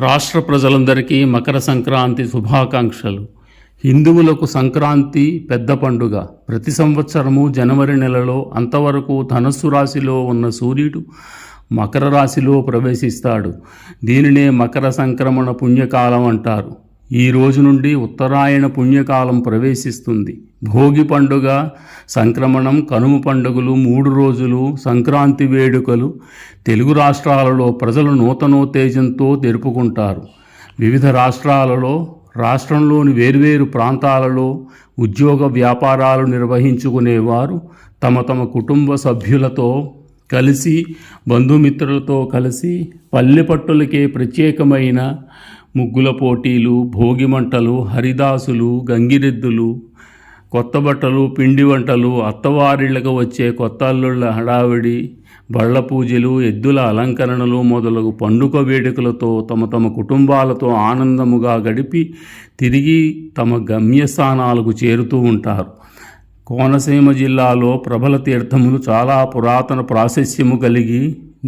రాష్ట్ర ప్రజలందరికీ మకర సంక్రాంతి శుభాకాంక్షలు. హిందువులకు సంక్రాంతి పెద్ద పండుగ. ప్రతి సంవత్సరము జనవరి నెలలో అంతవరకు ధనస్సు రాశిలో ఉన్న సూర్యుడు మకర రాశిలో ప్రవేశిస్తాడు. దీనినే మకర సంక్రమణ పుణ్యకాలం అంటారు. ఈ రోజు నుండి ఉత్తరాయణ పుణ్యకాలం ప్రవేశిస్తుంది. భోగి పండుగ, సంక్రమణం, కనుమ పండుగలు 3 రోజులు సంక్రాంతి వేడుకలు తెలుగు రాష్ట్రాలలో ప్రజలు నూతనోత్తేజంతో జరుపుకుంటారు. వివిధ రాష్ట్రంలోని వేర్వేరు ప్రాంతాలలో ఉద్యోగ వ్యాపారాలు నిర్వహించుకునేవారు తమ తమ కుటుంబ సభ్యులతో కలిసి, బంధుమిత్రులతో కలిసి పల్లె పట్టులకే ప్రత్యేకమైన ముగ్గుల పోటీలు, భోగి మంటలు, హరిదాసులు, గంగిరెద్దులు, కొత్త బట్టలు, పిండి వంటలు, అత్తవారిళ్ళకు వచ్చే కొత్త అల్లుళ్ళ హడావిడి, బళ్ళ పూజలు, ఎద్దుల అలంకరణలు మొదలగు పండుగ వేడుకలతో తమ తమ కుటుంబాలతో ఆనందముగా గడిపి తిరిగి తమ గమ్యస్థానాలకు చేరుతూ ఉంటారు. కోనసీమ జిల్లాలో ప్రబల తీర్థములు చాలా పురాతన ప్రాశస్యము కలిగి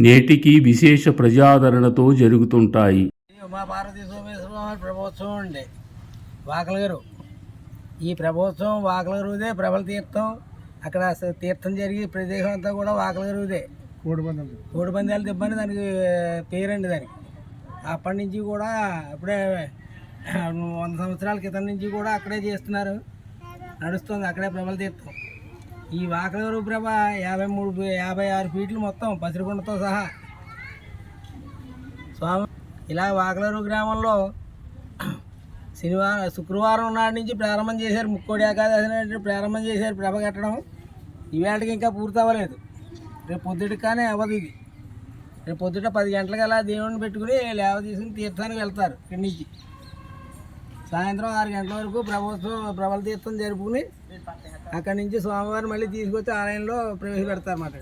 నేటికి విశేష ప్రజాదరణతో జరుగుతుంటాయి. ఉమా పార్వతీ సోమేశ్వర స్వామి ప్రభోత్సవం అండి వాకలగారు. ఈ ప్రభోత్సవం వాకలగారుదే ప్రబల తీర్థం. అక్కడ తీర్థం జరిగి ప్రదేశం అంతా కూడా వాకలగారుదే. కోడిపందాలు తిప్పని దానికి పేరండి. దానికి అప్పటి నుంచి కూడా అప్పుడే 100 సంవత్సరాల క్రితం నుంచి కూడా అక్కడే చేస్తున్నారు, నడుస్తుంది అక్కడే ప్రబల తీర్థం. ఈ వాకలగారు ప్రభ 56 ఫీట్లు మొత్తం పసిరికొండతో సహా. స్వామి ఇలా వాకలగారు గ్రామంలో శుక్రవారం నాటి నుంచి ప్రారంభం చేశారు. ముక్కోడి ఏకాదశి నాటి ప్రారంభం చేశారు ప్రభ కట్టడం. ఈవేళకి ఇంకా పూర్తి అవ్వలేదు. రేపు పొద్దుటికి కానీ అవ్వదు. ఇది రేపు పొద్దుట 10 గంటలకు అలా దేవుడిని పెట్టుకుని లేవ తీసుకుని తీర్థానికి వెళ్తారు. ఇక్కడి నుంచి సాయంత్రం 6 గంటల వరకు ప్రబల తీర్థం జరుపుకుని అక్కడి నుంచి స్వామివారు మళ్ళీ తీసుకొచ్చి ఆలయంలో ప్రవేశపెడతారు అన్నమాట.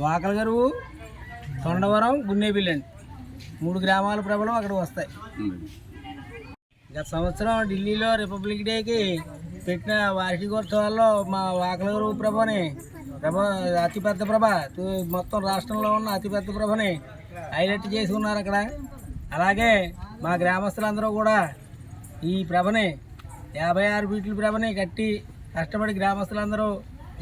వాకలగారు, తొండవరం, గున్నేపల్లి అండి 3 గ్రామాల ప్రభలు అక్కడికి వస్తాయి. గత సంవత్సరం ఢిల్లీలో రిపబ్లిక్ డేకి పెట్టిన వార్షికోత్సవాల్లో మా వాకలగారు ప్రభని అతిపెద్ద ప్రభ, మొత్తం రాష్ట్రంలో ఉన్న అతిపెద్ద ప్రభని హైలైట్ చేసి ఉన్నారు అక్కడ. అలాగే మా గ్రామస్తులందరూ కూడా ఈ ప్రభని 56 ఫీట్ల ప్రభని కట్టి కష్టపడి గ్రామస్తులందరూ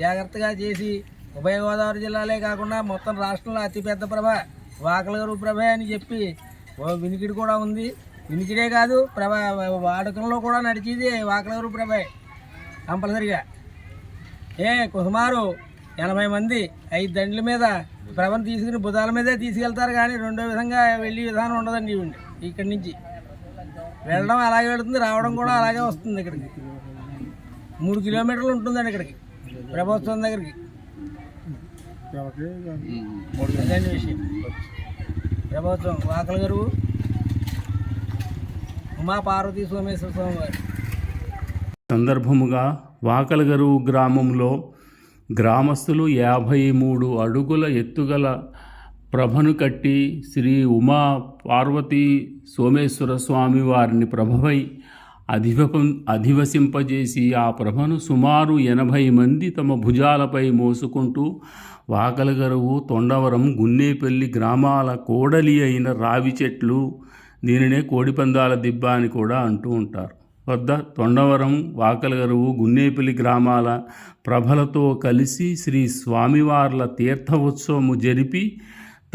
జాగ్రత్తగా చేసి ఉభయ గోదావరి జిల్లాలే కాకుండా మొత్తం రాష్ట్రంలో అతిపెద్ద ప్రభ వాకలగారు ప్రభ అని చెప్పి వినికిడి కూడా ఉంది. వినికిడే కాదు, వాడకంలో కూడా నడిచేది వాకలగారు ప్రభే కంపల్సరిగా. సుమారు 80 మంది 5 దండ్ల మీద ప్రభను తీసుకుని బుధాల మీదే తీసుకెళ్తారు. కానీ రెండో విధంగా వెళ్ళే విధానం ఉండదండి. ఇక్కడి నుంచి వెళ్ళడం అలాగే వెళుతుంది, రావడం కూడా అలాగే వస్తుంది. ఇక్కడికి 3 కిలోమీటర్లు ఉంటుందండి ఇక్కడికి ప్రభోత్సవం దగ్గరికి. అదండి విషయం. ప్రభోత్సవం వాకలగారు ఉమా పార్వతీ సోమేశ్వర స్వామి వారు సందర్భముగా వాకలగారు గ్రామంలో గ్రామస్తులు 53 అడుగుల ఎత్తుగల ప్రభను కట్టి శ్రీ ఉమా పార్వతీ సోమేశ్వర స్వామి వారిని ప్రభపై అధివసింపజేసి ఆ ప్రభను సుమారు 80 మంది తమ భుజాలపై మోసుకుంటూ వాకలగారు, తొండవరం, గున్నేపల్లి గ్రామాల కోడలి అయిన రావి చెట్లు, దీనినే కోడిపందాల దిబ్బ అని కూడా అంటూ ఉంటారు, వద్ద తొండవరం, వాకలగారు, గున్నేపల్లి గ్రామాల ప్రభలతో కలిసి శ్రీ స్వామివార్ల తీర్థోత్సవము జరిపి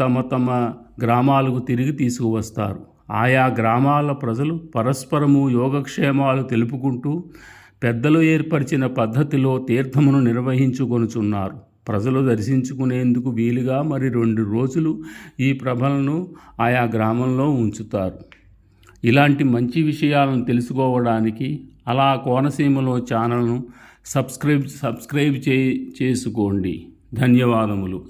తమ తమ గ్రామాలకు తిరిగి తీసుకువస్తారు. ఆయా గ్రామాల ప్రజలు పరస్పరము యోగక్షేమాలు తెలుపుకుంటూ పెద్దలు ఏర్పరిచిన పద్ధతిలో తీర్థమును నిర్వహించుకొనుచున్నారు. ప్రజలు దర్శించుకునేందుకు వీలుగా మరి 2 రోజులు ఈ ప్రభలను ఆయా గ్రామంలో ఉంచుతారు. ఇలాంటి మంచి విషయాలను తెలుసుకోవడానికి అలా కోనసీమలో ఛానల్ను సబ్స్క్రైబ్ చేసుకోండి. ధన్యవాదములు.